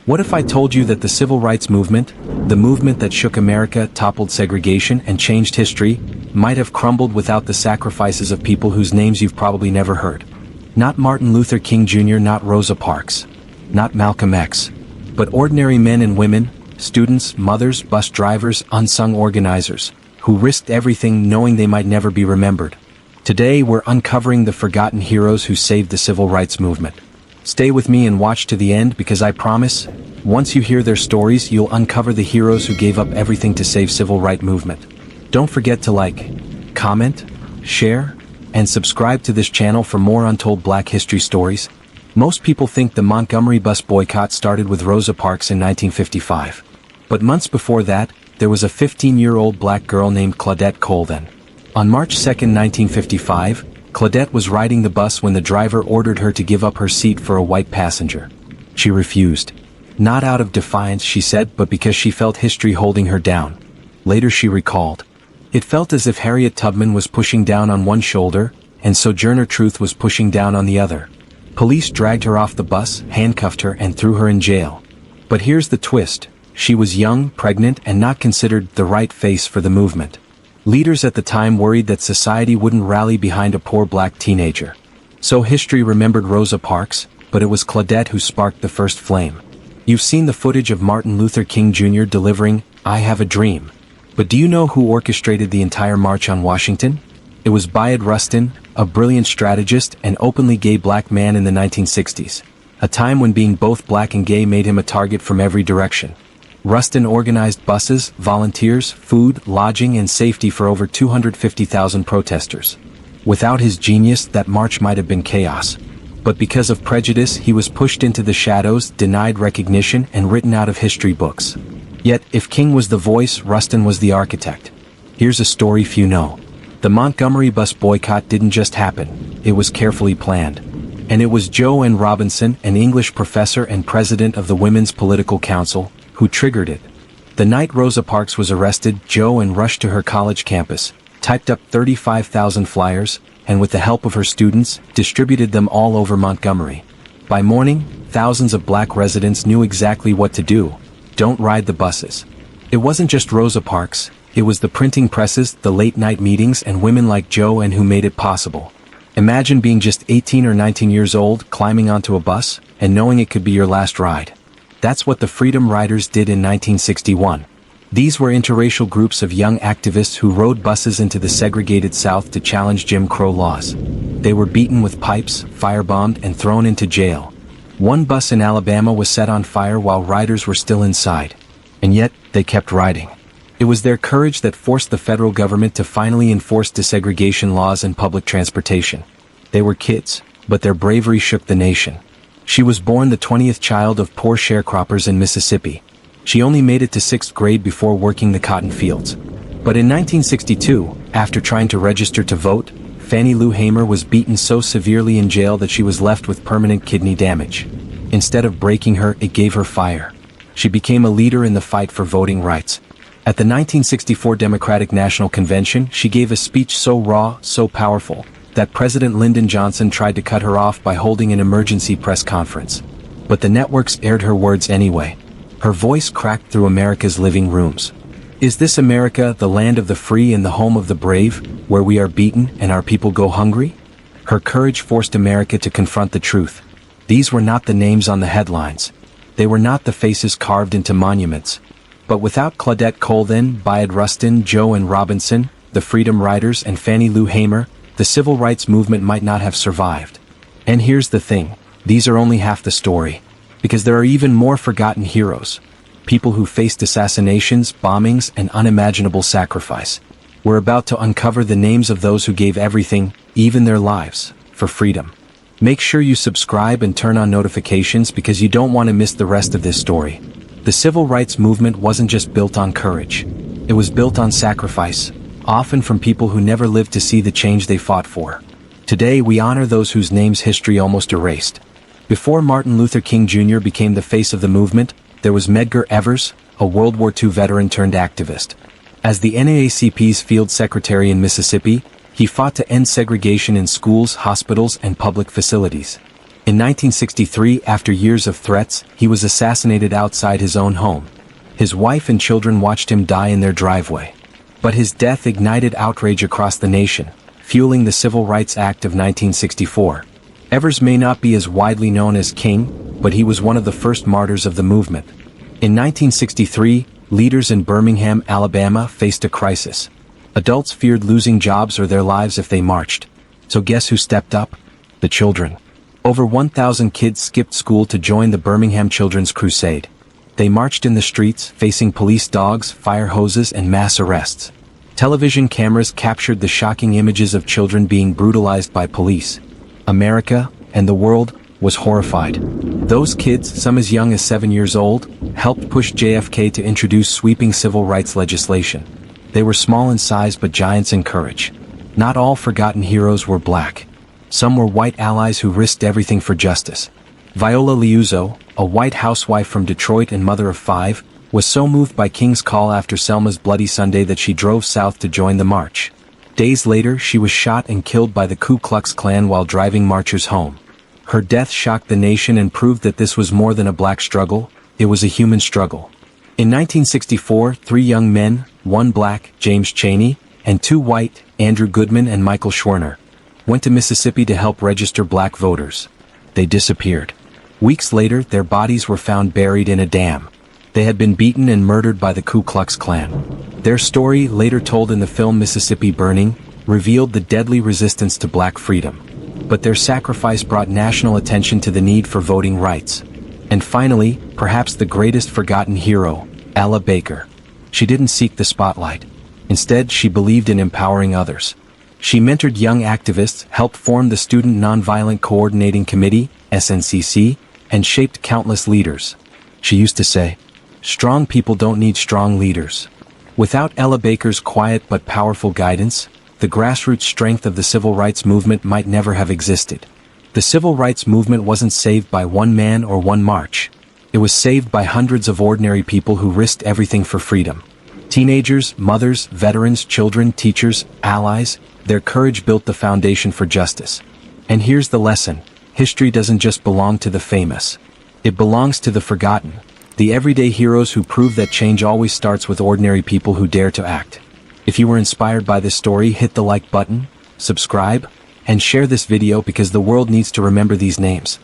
What if I told you that the civil rights movement, the movement that shook America, toppled segregation, and changed history, might have crumbled without the sacrifices of people whose names you've probably never heard? Not Martin Luther King Jr., not Rosa Parks, not Malcolm X, but ordinary men and women, students, mothers, bus drivers, unsung organizers, who risked everything knowing they might never be remembered. Today we're uncovering the forgotten heroes who saved the civil rights movement. Stay with me and watch to the end, because I promise, once you hear their stories, you'll uncover the heroes who gave up everything to save civil rights movement. Don't forget to like, comment, share, and subscribe to this channel for more untold Black history stories. Most people think the Montgomery bus boycott started with Rosa Parks in 1955. But months before that, there was a 15-year-old black girl named Claudette Colvin. On March 2, 1955, Claudette was riding the bus when the driver ordered her to give up her seat for a white passenger. She refused. Not out of defiance, she said, but because she felt history holding her down. Later she recalled, "It felt as if Harriet Tubman was pushing down on one shoulder, and Sojourner Truth was pushing down on the other." Police dragged her off the bus, handcuffed her, and threw her in jail. But here's the twist. She was young, pregnant, and not considered the right face for the movement. Leaders at the time worried that society wouldn't rally behind a poor black teenager. So history remembered Rosa Parks, but it was Claudette who sparked the first flame. You've seen the footage of Martin Luther King Jr. delivering, "I Have a Dream." But do you know who orchestrated the entire March on Washington? It was Bayard Rustin, a brilliant strategist and openly gay black man in the 1960s. A time when being both black and gay made him a target from every direction. Rustin organized buses, volunteers, food, lodging, and safety for over 250,000 protesters. Without his genius, that march might have been chaos. But because of prejudice, he was pushed into the shadows, denied recognition, and written out of history books. Yet, if King was the voice, Rustin was the architect. Here's a story few know. The Montgomery bus boycott didn't just happen, it was carefully planned. And it was Joe N. Robinson, an English professor and president of the Women's Political Council, who triggered it. The night Rosa Parks was arrested, Joe N. rushed to her college campus, typed up 35,000 flyers, and with the help of her students, distributed them all over Montgomery. By morning, thousands of black residents knew exactly what to do. Don't ride the buses. It wasn't just Rosa Parks, it was the printing presses, the late-night meetings, and women like Joe N. who made it possible. Imagine being just 18 or 19 years old, climbing onto a bus, and knowing it could be your last ride. That's what the Freedom Riders did in 1961. These were interracial groups of young activists who rode buses into the segregated South to challenge Jim Crow laws. They were beaten with pipes, firebombed, and thrown into jail. One bus in Alabama was set on fire while riders were still inside. And yet, they kept riding. It was their courage that forced the federal government to finally enforce desegregation laws in public transportation. They were kids, but their bravery shook the nation. She was born the 20th child of poor sharecroppers in Mississippi. She only made it to 6th grade before working the cotton fields. But in 1962, after trying to register to vote, Fannie Lou Hamer was beaten so severely in jail that she was left with permanent kidney damage. Instead of breaking her, it gave her fire. She became a leader in the fight for voting rights. At the 1964 Democratic National Convention, she gave a speech so raw, so powerful, that President Lyndon Johnson tried to cut her off by holding an emergency press conference. But the networks aired her words anyway. Her voice cracked through America's living rooms. Is this America, the land of the free and the home of the brave, where we are beaten and our people go hungry? Her courage forced America to confront the truth. These were not the names on the headlines. They were not the faces carved into monuments. But without Claudette Colvin, Bayard Rustin, Joe N. Robinson, the Freedom Riders, and Fannie Lou Hamer, the civil rights movement might not have survived. And here's the thing, these are only half the story. Because there are even more forgotten heroes. People who faced assassinations, bombings, and unimaginable sacrifice. We're about to uncover the names of those who gave everything, even their lives, for freedom. Make sure you subscribe and turn on notifications because you don't want to miss the rest of this story. The civil rights movement wasn't just built on courage. It was built on sacrifice, often from people who never lived to see the change they fought for. Today we honor those whose names history almost erased. Before Martin Luther King Jr. became the face of the movement, there was Medgar Evers, a World War II veteran turned activist. As the NAACP's field secretary in Mississippi, he fought to end segregation in schools, hospitals, and public facilities. In 1963, after years of threats, he was assassinated outside his own home. His wife and children watched him die in their driveway. But his death ignited outrage across the nation, fueling the Civil Rights Act of 1964. Evers may not be as widely known as King, but he was one of the first martyrs of the movement. In 1963, leaders in Birmingham, Alabama faced a crisis. Adults feared losing jobs or their lives if they marched. So guess who stepped up? The children. Over 1,000 kids skipped school to join the Birmingham Children's Crusade. They marched in the streets, facing police dogs, fire hoses, and mass arrests. Television cameras captured the shocking images of children being brutalized by police. America, and the world, was horrified. Those kids, some as young as 7 years old, helped push JFK to introduce sweeping civil rights legislation. They were small in size but giants in courage. Not all forgotten heroes were black. Some were white allies who risked everything for justice. Viola Liuzzo, a white housewife from Detroit and mother of 5, was so moved by King's call after Selma's Bloody Sunday that she drove south to join the march. Days later, she was shot and killed by the Ku Klux Klan while driving marchers home. Her death shocked the nation and proved that this was more than a black struggle, it was a human struggle. In 1964, 3 young men, 1 black, James Chaney, and 2 white, Andrew Goodman and Michael Schwerner, went to Mississippi to help register black voters. They disappeared. Weeks later, their bodies were found buried in a dam. They had been beaten and murdered by the Ku Klux Klan. Their story, later told in the film Mississippi Burning, revealed the deadly resistance to black freedom. But their sacrifice brought national attention to the need for voting rights. And finally, perhaps the greatest forgotten hero, Ella Baker. She didn't seek the spotlight. Instead, she believed in empowering others. She mentored young activists, helped form the Student Nonviolent Coordinating Committee, SNCC, and shaped countless leaders. She used to say, "Strong people don't need strong leaders." Without Ella Baker's quiet but powerful guidance, the grassroots strength of the civil rights movement might never have existed. The civil rights movement wasn't saved by one man or one march. It was saved by hundreds of ordinary people who risked everything for freedom. Teenagers, mothers, veterans, children, teachers, allies, their courage built the foundation for justice. And here's the lesson: history doesn't just belong to the famous. It belongs to the forgotten, the everyday heroes who prove that change always starts with ordinary people who dare to act. If you were inspired by this story, hit the like button, subscribe, and share this video because the world needs to remember these names.